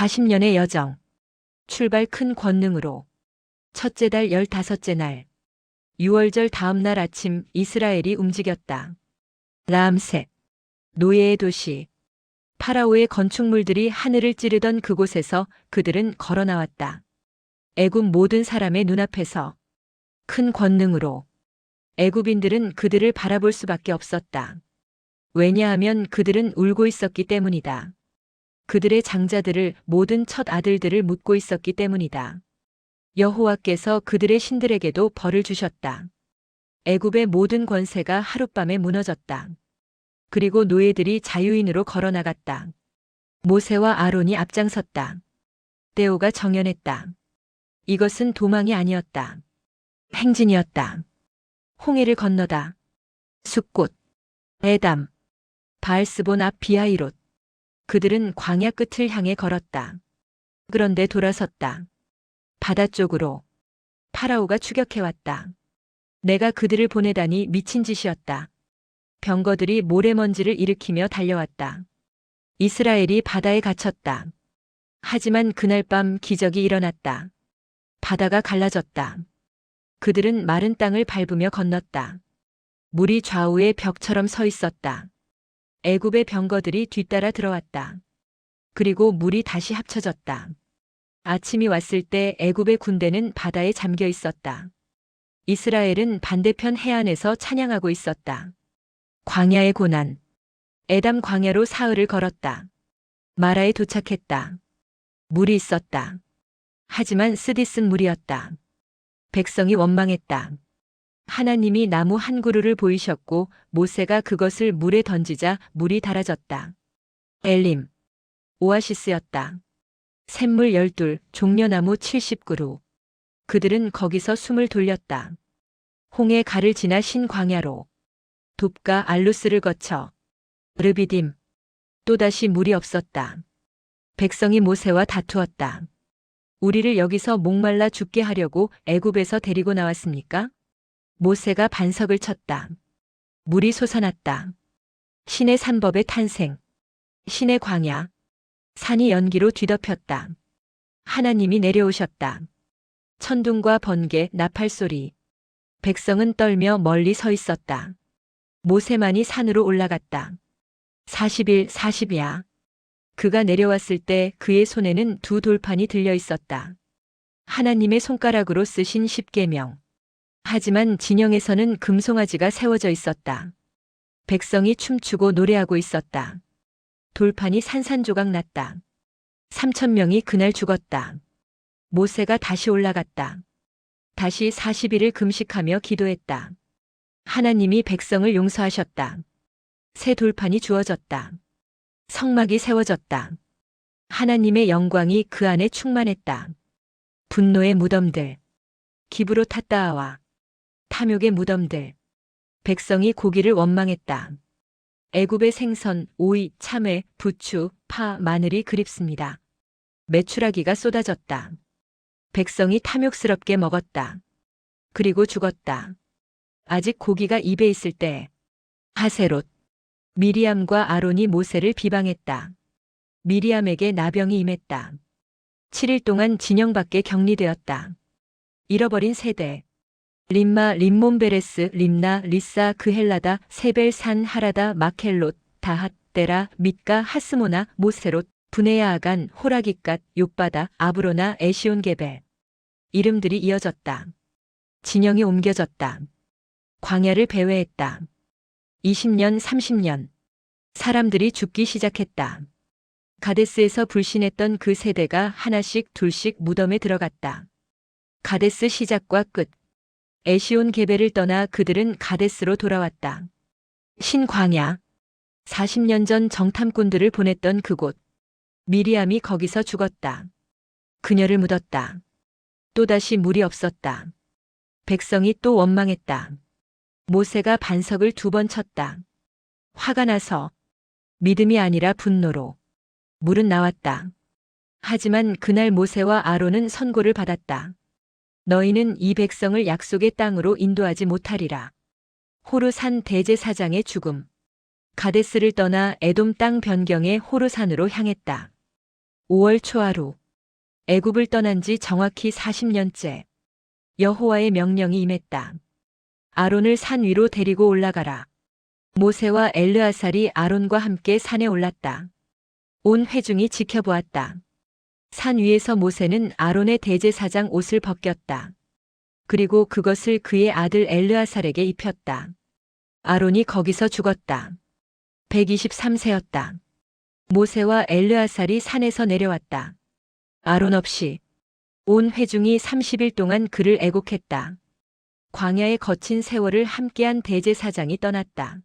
40년의 여정. 출발 큰 권능으로. 첫째 달 15째 날. 6월절 다음 날 아침 이스라엘이 움직였다. 라암셋. 노예의 도시. 파라오의 건축물들이 하늘을 찌르던 그곳에서 그들은 걸어 나왔다. 애굽 모든 사람의 눈앞에서. 큰 권능으로. 애굽인들은 그들을 바라볼 수밖에 없었다. 왜냐하면 그들은 울고 있었기 때문이다. 그들의 장자들을 모든 첫 아들들을 묻고 있었기 때문이다. 여호와께서 그들의 신들에게도 벌을 주셨다. 애굽의 모든 권세가 하룻밤에 무너졌다. 그리고 노예들이 자유인으로 걸어 나갔다. 모세와 아론이 앞장섰다. 데오가 정연했다. 이것은 도망이 아니었다. 행진이었다. 홍해를 건너다. 숫꽃, 에담, 바알스본 앞 비하이롯. 그들은 광야 끝을 향해 걸었다. 그런데 돌아섰다. 바다 쪽으로. 파라오가 추격해왔다. 내가 그들을 보내다니 미친 짓이었다. 병거들이 모래먼지를 일으키며 달려왔다. 이스라엘이 바다에 갇혔다. 하지만 그날 밤 기적이 일어났다. 바다가 갈라졌다. 그들은 마른 땅을 밟으며 건넜다. 물이 좌우에 벽처럼 서 있었다. 애굽의 병거들이 뒤따라 들어왔다. 그리고 물이 다시 합쳐졌다. 아침이 왔을 때 애굽의 군대는 바다에 잠겨 있었다. 이스라엘은 반대편 해안에서 찬양하고 있었다. 광야의 고난. 에담 광야로 사흘을 걸었다. 마라에 도착했다. 물이 있었다. 하지만 쓰디쓴 물이었다. 백성이 원망했다. 하나님이 나무 한 그루를 보이셨고 모세가 그것을 물에 던지자 물이 달아졌다. 엘림. 오아시스였다. 샘물 12, 종려나무 70그루. 그들은 거기서 숨을 돌렸다. 홍해 가를 지나 신광야로. 돕과 알루스를 거쳐. 르비딤. 또다시 물이 없었다. 백성이 모세와 다투었다. 우리를 여기서 목말라 죽게 하려고 애굽에서 데리고 나왔습니까? 모세가 반석을 쳤다. 물이 솟아났다. 신의 산법의 탄생. 신의 광야. 산이 연기로 뒤덮였다. 하나님이 내려오셨다. 천둥과 번개, 나팔소리. 백성은 떨며 멀리 서 있었다. 모세만이 산으로 올라갔다. 40일 40야. 그가 내려왔을 때 그의 손에는 두 돌판이 들려 있었다. 하나님의 손가락으로 쓰신 십계명. 하지만 진영에서는 금송아지가 세워져 있었다. 백성이 춤추고 노래하고 있었다. 돌판이 산산조각 났다. 3,000명이 그날 죽었다. 모세가 다시 올라갔다. 다시 40일을 금식하며 기도했다. 하나님이 백성을 용서하셨다. 새 돌판이 주어졌다. 성막이 세워졌다. 하나님의 영광이 그 안에 충만했다. 분노의 무덤들. 기브로 탓다아와 탐욕의 무덤들. 백성이 고기를 원망했다. 애굽의 생선, 오이, 참외, 부추, 파, 마늘이 그립습니다. 메추라기가 쏟아졌다. 백성이 탐욕스럽게 먹었다. 그리고 죽었다. 아직 고기가 입에 있을 때 하세롯. 미리암과 아론이 모세를 비방했다. 미리암에게 나병이 임했다. 7일 동안 진영 밖에 격리되었다. 잃어버린 세대. 림마, 림몬베레스, 림나, 리사, 그헬라다, 세벨, 산, 하라다, 마켈롯, 다핫, 데라, mit가, 하스모나, 모세롯, 브네야 아간, 호라기갓, 욥바다, 아브로나, 에시온게벨. 이름들이 이어졌다. 진영이 옮겨졌다. 광야를 배회했다. 20년, 30년. 사람들이 죽기 시작했다. 가데스에서 불신했던 그 세대가 하나씩 둘씩 무덤에 들어갔다. 가데스 시작과 끝. 에시온 게벨을 떠나 그들은 가데스로 돌아왔다. 신광야. 40년 전 정탐꾼들을 보냈던 그곳. 미리암이 거기서 죽었다. 그녀를 묻었다. 또다시 물이 없었다. 백성이 또 원망했다. 모세가 반석을 2번 쳤다. 화가 나서. 믿음이 아니라 분노로. 물은 나왔다. 하지만 그날 모세와 아론은 선고를 받았다. 너희는 이 백성을 약속의 땅으로 인도하지 못하리라. 호르산 대제사장의 죽음. 가데스를 떠나 에돔 땅 변경의 호르산으로 향했다. 5월 초하루 애굽을 떠난 지 정확히 40년째 여호와의 명령이 임했다. 아론을 산 위로 데리고 올라가라. 모세와 엘르아살이 아론과 함께 산에 올랐다. 온 회중이 지켜보았다. 산 위에서 모세는 아론의 대제사장 옷을 벗겼다. 그리고 그것을 그의 아들 엘르아살에게 입혔다. 아론이 거기서 죽었다. 123세였다. 모세와 엘르아살이 산에서 내려왔다. 아론 없이 온 회중이 30일 동안 그를 애곡했다. 광야의 거친 세월을 함께한 대제사장이 떠났다.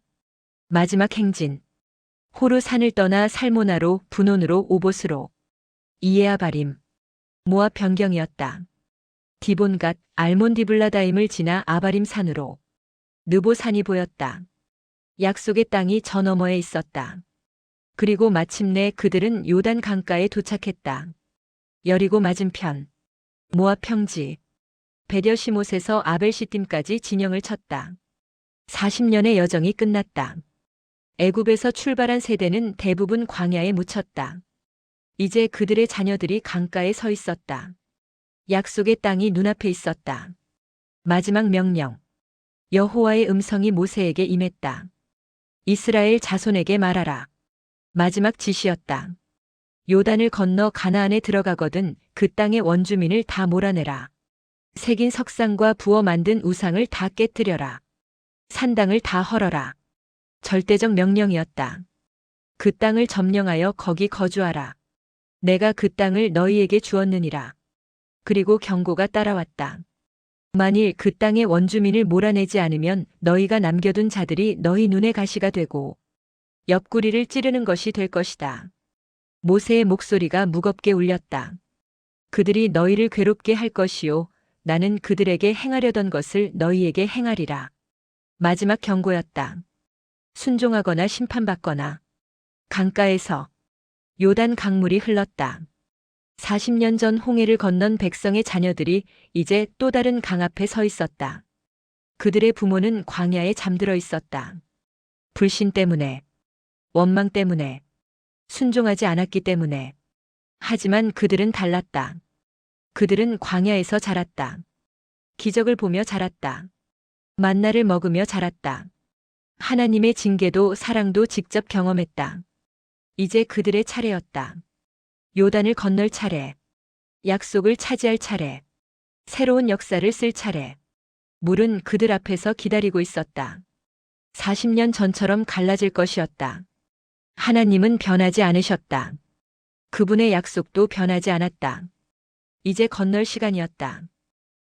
마지막 행진. 호르산을 떠나 살모나로 분온으로 오봇으로 이에아바림 모압 변경이었다. 디본갓 알몬디블라다임을 지나 아바림 산으로 느보산이 보였다. 약속의 땅이 저 너머에 있었다. 그리고 마침내 그들은 요단 강가에 도착했다. 여리고 맞은편 모압 평지 베델시못에서 아벨시딤까지 진영을 쳤다. 40년의 여정이 끝났다. 애굽에서 출발한 세대는 대부분 광야에 묻혔다. 이제 그들의 자녀들이 강가에 서 있었다. 약속의 땅이 눈앞에 있었다. 마지막 명령. 여호와의 음성이 모세에게 임했다. 이스라엘 자손에게 말하라. 마지막 지시였다. 요단을 건너 가나안에 들어가거든 그 땅의 원주민을 다 몰아내라. 새긴 석상과 부어 만든 우상을 다 깨뜨려라. 산당을 다 헐어라. 절대적 명령이었다. 그 땅을 점령하여 거기 거주하라. 내가 그 땅을 너희에게 주었느니라. 그리고 경고가 따라왔다. 만일 그 땅의 원주민을 몰아내지 않으면 너희가 남겨둔 자들이 너희 눈의 가시가 되고 옆구리를 찌르는 것이 될 것이다. 모세의 목소리가 무겁게 울렸다. 그들이 너희를 괴롭게 할 것이요 나는 그들에게 행하려던 것을 너희에게 행하리라. 마지막 경고였다. 순종하거나 심판받거나. 강가에서 요단 강물이 흘렀다. 40년 전 홍해를 건넌 백성의 자녀들이 이제 또 다른 강 앞에 서 있었다. 그들의 부모는 광야에 잠들어 있었다. 불신 때문에, 원망 때문에, 순종하지 않았기 때문에. 하지만 그들은 달랐다. 그들은 광야에서 자랐다. 기적을 보며 자랐다. 만나를 먹으며 자랐다. 하나님의 징계도 사랑도 직접 경험했다. 이제 그들의 차례였다. 요단을 건널 차례. 약속을 차지할 차례. 새로운 역사를 쓸 차례. 물은 그들 앞에서 기다리고 있었다. 40년 전처럼 갈라질 것이었다. 하나님은 변하지 않으셨다. 그분의 약속도 변하지 않았다. 이제 건널 시간이었다.